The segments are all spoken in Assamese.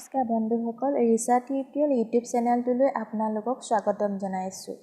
নমস্কাৰ বন্ধুসকল, ৰিচা টিউটৰিয়েল ইউটিউব চেনেলটোলৈ আপোনালোকক স্বাগতম জনাইছোঁ।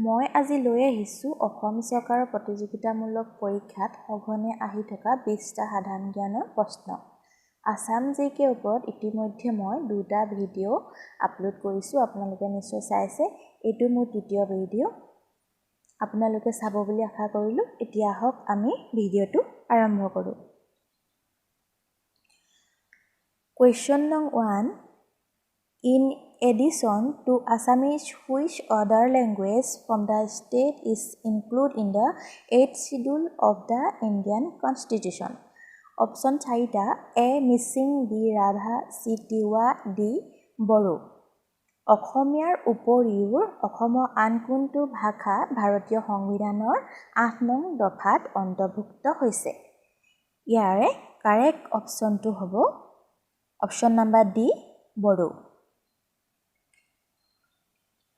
মই আজি লৈ আহিছোঁ অসম চৰকাৰৰ প্ৰতিযোগিতামূলক পৰীক্ষাত সঘনে আহি থকা 20টা সাধাৰণ জ্ঞানৰ প্ৰশ্ন। আসাম জিকে ওপৰত ইতিমধ্যে মই 2টা ভিডিঅ' আপলোড কৰিছোঁ, আপোনালোকে নিশ্চয় চাইছে। এইটো মোৰ তৃতীয় ভিডিঅ', আপোনালোকে চাব বুলি আশা কৰিলোঁ। এতিয়া আহক আমি ভিডিঅ'টো আৰম্ভ কৰোঁ। Question number 1. In addition to Assamese, which other language from the state is included in the 8th schedule of the Indian Constitution? Option 4. A. Missing, B. Radha, C. Tiwa, D. Bodo. অসমীয়াৰ উপৰিও অসমৰ আন কোনটো ভাষা ভাৰতীয় সংবিধানৰ 8 নং দফাত অন্তৰ্ভুক্ত হৈছে? ইয়াৰে কাৰেক্ট অপশ্যনটো হ'ব Option number D, Bodo.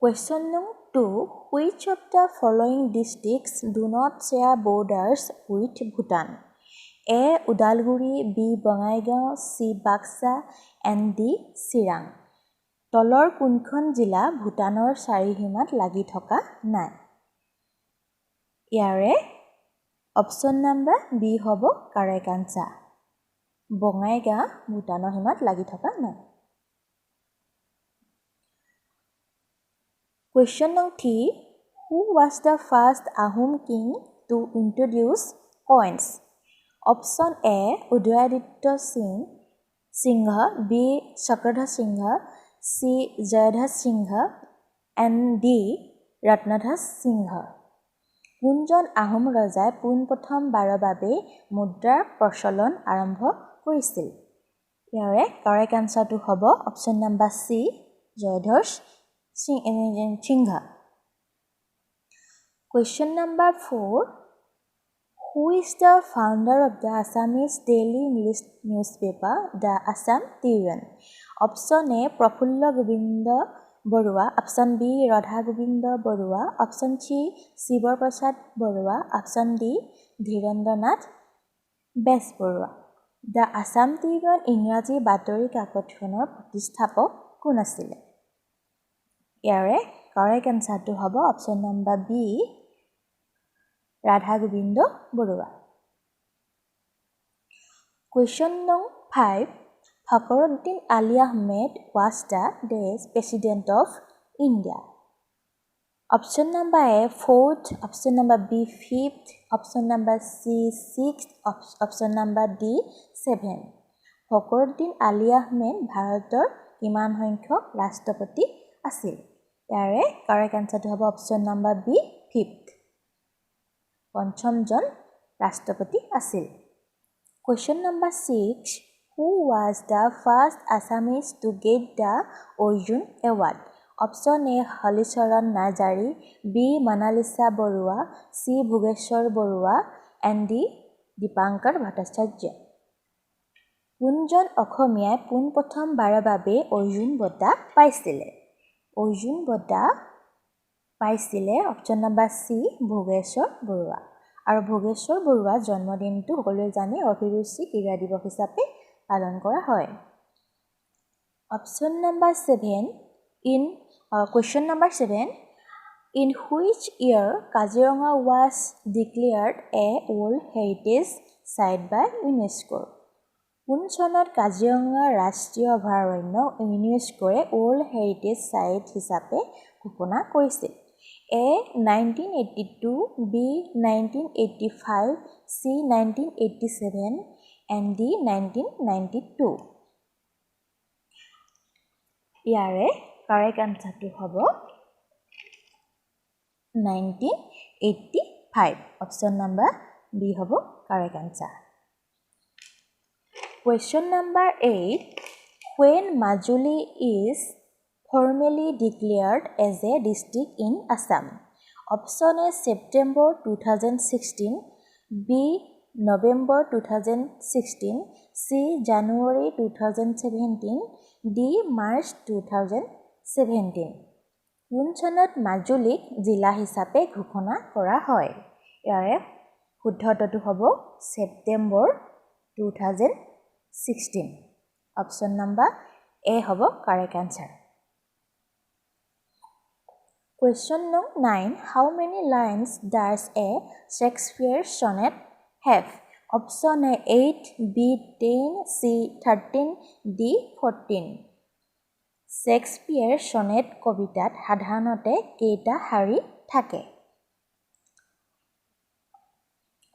Question number 2. Which of the following districts do not share borders with Bhutan? A. Udalguri, B. Bongaigaon, C. Baksa, and D. Chirang. তলৰ কোনখন জিলা ভূটানৰ চাৰিসীমাত লাগি থকা নাই? ইয়াৰে অপশ্যন নম্বৰ B হ'ব কাৰেক্ট আনসাৰ। বঙাইগাঁও ভূটানৰ সীমাত লাগি থকা নাই। Question number 3. Who was the first Ahom king to introduce coins? Option A. Udayaditta Singha, B. Chakradhar Singha, C. Jayadhar Singha, and D. Ratnadhar Singha. কোনজন আহোম ৰজাই পোনপ্ৰথমবাৰৰ বাবে মুদ্ৰাৰ প্ৰচলন আৰম্ভ কৰিছিল? ইয়াৰে কাৰেক্ট আনসাৰটো হ'ব option number C, Jaydhar Singha. Question number 4. Who is the founder of the Assamese daily English newspaper, the Assam Tribune? Option A. Prafulla Govinda Borua, Option B. Radha Govinda Borua, Option C. Sivar Prasad Borua, Option D. Dhirendranath Besborua. The Assam Tribune ইংৰাজী বাতৰি কাকতখনৰ প্ৰতিষ্ঠাপক কোন আছিল? ইয়াৰে কাৰেক্ট আনসাৰটো হ'ব option number B, Radha Gobinda Baruah. Question number 5. Fakhruddin Ali Ahmed was the President of India. Option number A 4th, option number B 5th, option number C 6th, option number D 7th. Fakhruddin Ali Ahmed ভাৰতৰ কিমান সংখ্যক ৰাষ্ট্ৰপতি আছিল? ইয়াৰে কাৰেক্ট আনসাৰটো হ'ব অপশ্যন নম্বৰ B 5th, পঞ্চমজন ৰাষ্ট্ৰপতি আছিল। Question number 6. Who was the first Assamese to get the Arjun Award? Option A. Halicharan Najari, B. Manalisa Borua, C. Bhugeshwar Borua, and D. Dipankar Bhattacharya. কোনজন অসমীয়াই পোনপ্ৰথমবাৰৰ বাবে অৰ্জুন বঁটা পাইছিলে? অৰ্জুন বঁটা পাইছিলে option number C, Bhogeswar Baruah. আৰু ভোগেশ্বৰ বৰুৱাৰ জন্মদিনটো সকলোৱে জানে অভিৰুচি ক্ৰীড়া দিৱস হিচাপে পালন কৰা হয়। Option number 7. Question number 7. In which year Kaziranga was declared a World Heritage Site by UNESCO? কোন চনত কাজিৰঙা ৰাষ্ট্ৰীয় অভয়াৰণ্য ইউনেস্কোয়ে ৱৰ্ল্ড হেৰিটেজ সাইট হিচাপে ঘোষণা কৰিছিল? A. 1982, B. 1985, C. 1987, and D. 1992. ইয়াৰে কাৰেক্ট আনসাৰটো হ'ব 1985, অপশ্যন নম্বৰ B হ'ব correct answer. Question number 8. When Majuli is formally declared as a district in Assam? Option A. September 2016, B. November 2016, C. January 2017, D. March 2017. কোন চনত মাজুলীক জিলা হিচাপে ঘোষণা কৰা হয়? ইয়াৰে শুদ্ধটো হ'ব ছেপ্টেম্বৰ 2016, option number A হ'ব correct answer. Question number 9. How many lines does a Shakespeare sonnet have? Option A 8, B 10, C 13, D 14. Shakespeare sonnet কবিতাত সাধাৰণতে কেইটা শাৰী থাকে?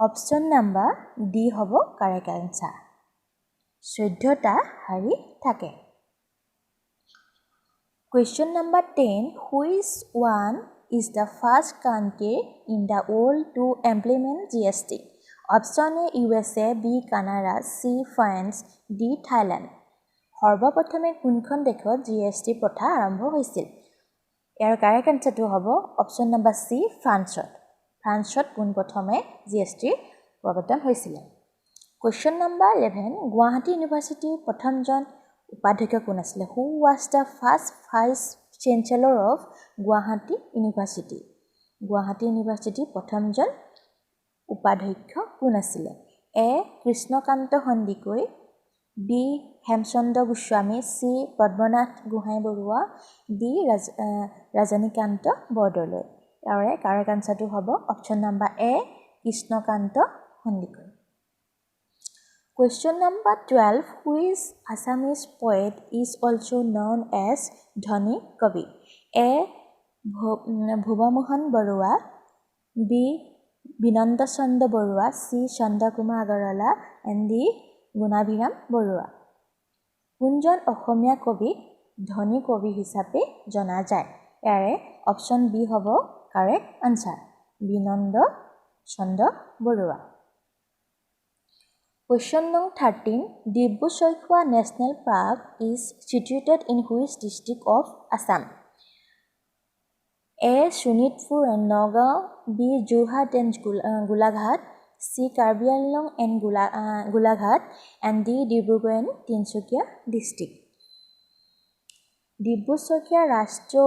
Option number D হ'ব correct answer. 14টা শাৰী থাকে. Question number 10. Which one is the first country in the world to implement GST? Option A USA, B Canada, C France, D Thailand. সৰ্বপ্ৰথমে কোনখন দেশত GST প্ৰথা আৰম্ভ হৈছিল? ইয়াৰ কাৰেক্ট আনসাৰটো হ'ব অপশ্যন নম্বৰ C ফ্ৰান্সত। ফ্ৰান্সত পোনপ্ৰথমে GST প্ৰৱৰ্তন হৈছিল। Question number 11. গুৱাহাটী ইউনিভাৰ্চিটিৰ প্ৰথমজন উপাধ্যক্ষ কোন আছিল? Who was the first vice chancellor of Guwahati University? Guwahati ইউনিভাৰ্চিটিৰ প্ৰথমজন উপাধ্যক্ষ কোন আছিল? A Krishnakanta Sandikoi, B Hemchandra Goswami, C Padmanath Gohain Barua, D Rajanikanta Bordoloi. ইয়াৰে কাৰেক্ট আনসাৰটো হ'ব option number A Krishnakanta Handique. Question number 12. Which Assamese poet is also known as Dhani Kavi? A. Bhuvamohan Barua, B. Binanda Chandra Barua, C. Chandra Kumar Agarwala, and D. Gunabhiram Barua. কোনজন অসমীয়া কবি ধনী কবি হিচাপে জনা যায়? ইয়াৰে অপশ্যন বি হ'ব correct answer Binanda Chandra Barua. Question number 13. Dibbru-Saikhowa National Park is situated in which district of Assam? A. Shonitpur and Nagaon, B. Jorhat and Golaghat, C. Karbi Anglong and Golaghat, and D. Dibrugarh and Tinsukia district. Dibbru-Saikhowa ৰাষ্ট্ৰীয়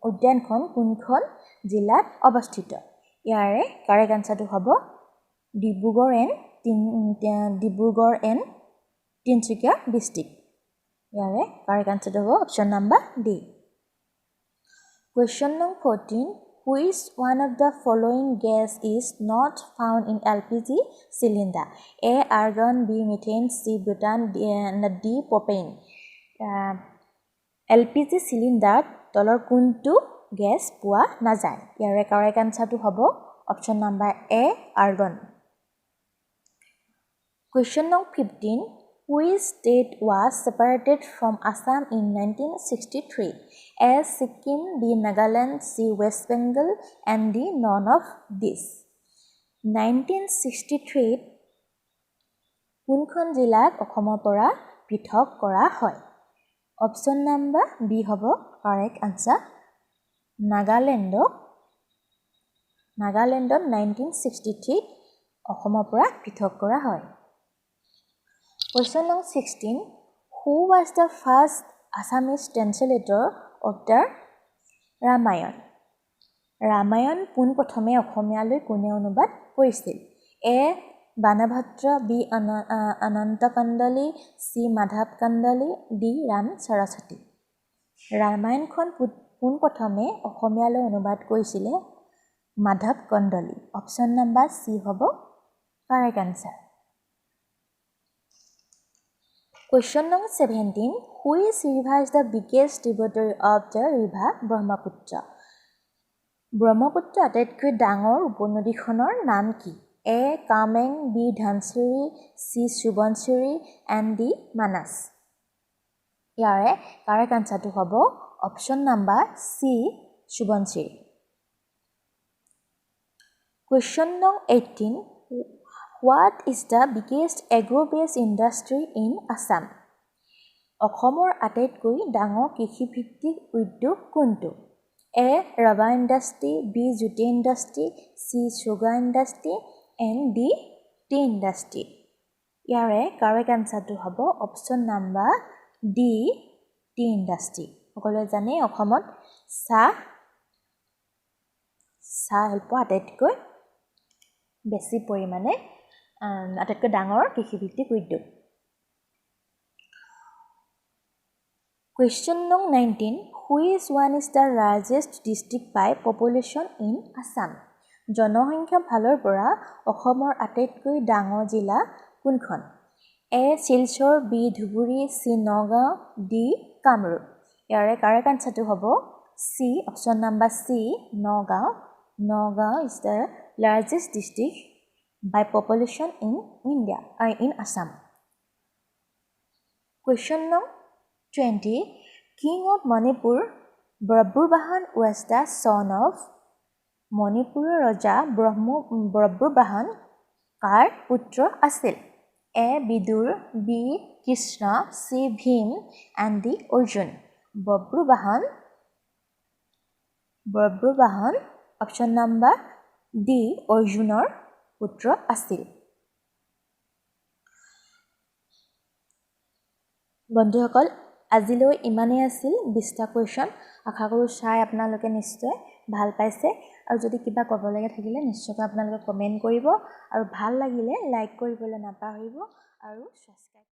উদ্যানখন কোনখন জিলাত অৱস্থিত? ইয়াৰে কাৰেক্ট আনসাৰটো হ'ব ডিব্ৰুগড় এণ্ড তিনচুকীয়া ডিষ্ট্ৰিক্ট। ইয়াৰে কাৰেক্ট আনসাৰটো হ'ব option number D. Question number 14. Which one of the following gas is not found in LPG cylinder? A. Argon, B. Methane, C. Butane, D. Propane. LPG cylinder তলৰ কোনটো গেছ পোৱা নাযায়? ইয়াৰে কাৰেক্ট আনসাৰটো হ'ব option number A argon. Question number 15. Which state was separated from Assam in 1963? A. Sikkim, B. Nagaland, C. West Bengal, and D. none of these. 1963 কোনখন জিলাক অসমৰ পৰা পৃথক কৰা হয়? অপশ্যন নম্বৰ বি হ'ব কাৰেক্ট আনসাৰ নাগালেণ্ডত 1963 অসমৰ পৰা পৃথক কৰা হয়। Question number 16. Who was the first Assamese translator of the Ramayana? Ramayana পোনপ্ৰথমে অসমীয়ালৈ কোনে অনুবাদ কৰিছিল? A. বাণভদ্ৰ, B. Ananta Kandali, C. Madhav Kandali, D. Ram Saraswati. ৰামায়ণখন পোনপ্ৰথমে অসমীয়ালৈ অনুবাদ কৰিছিলে Madhav Kandali. Option number C হ'ব correct answer. Question number 17. Which river is the biggest tributary of the river Brahmaputra? Brahmaputra আটাইতকৈ ডাঙৰ উপনদীখনৰ নাম কি? A. Kameng, B. Dhansiri, C. Subansiri, and D. Manas. ইয়াৰে কাৰেক্ট আনসাৰটো হ'ব option number C Subansiri. Question number 18. What is the biggest agro-based industry in Assam? অসমৰ আটাইতকৈ ডাঙৰ কৃষিভিত্তিক উদ্যোগ কোনটো? A. Rubber industry, B. Jute industry, C. Sugar industry, and D. Tea industry. ইয়াৰে কাৰেক্ট আনসাৰটো হ'ব option number D T industry. সকলোৱে জানে অসমত চাহ শিল্প আটাইতকৈ বেছি পৰিমাণে আটাইতকৈ ডাঙৰ কৃষিভিত্তিক উদ্যোগ। Question number 19. Which one is the largest district by population in Assam? জনসংখ্যা ফালৰ পৰা অসমৰ আটাইতকৈ ডাঙৰ জিলা কোনখন? A. Silchar, B. Dhubri, C. Nagaon, D. Kamrup. ইয়াৰে কাৰেক্ট আনসাৰটো হ'ব C. Option number C. Nagaon. Nagaon is the largest district by population in India, in Assam. Question number 20. King of Manipur, Brabrubahan was the son of মণিপুৰৰ ৰজা ব্ৰব্ৰুবাহন কাৰ পুত্ৰ আছিল? A. Vidur, B. Krishna, C. Bhim and D. Arjun. Babruvahan option number D. অৰ্জুনৰ পুত্ৰ আছিল। বন্ধুসকল আজিলৈ ইমানেই আছিল 20টা কুৱেশ্যন। আশা কৰোঁ চাই আপোনালোকে নিশ্চয় ভাল পাইছে আৰু যদি কিবা ক'ব লাগে থাকিলে নিশ্চয়কৈ আপোনালোকে কমেণ্ট কৰিব আৰু ভাল লাগিলে লাইক কৰিবলৈ নাপাহৰিব আৰু সাবস্ক্ৰাইব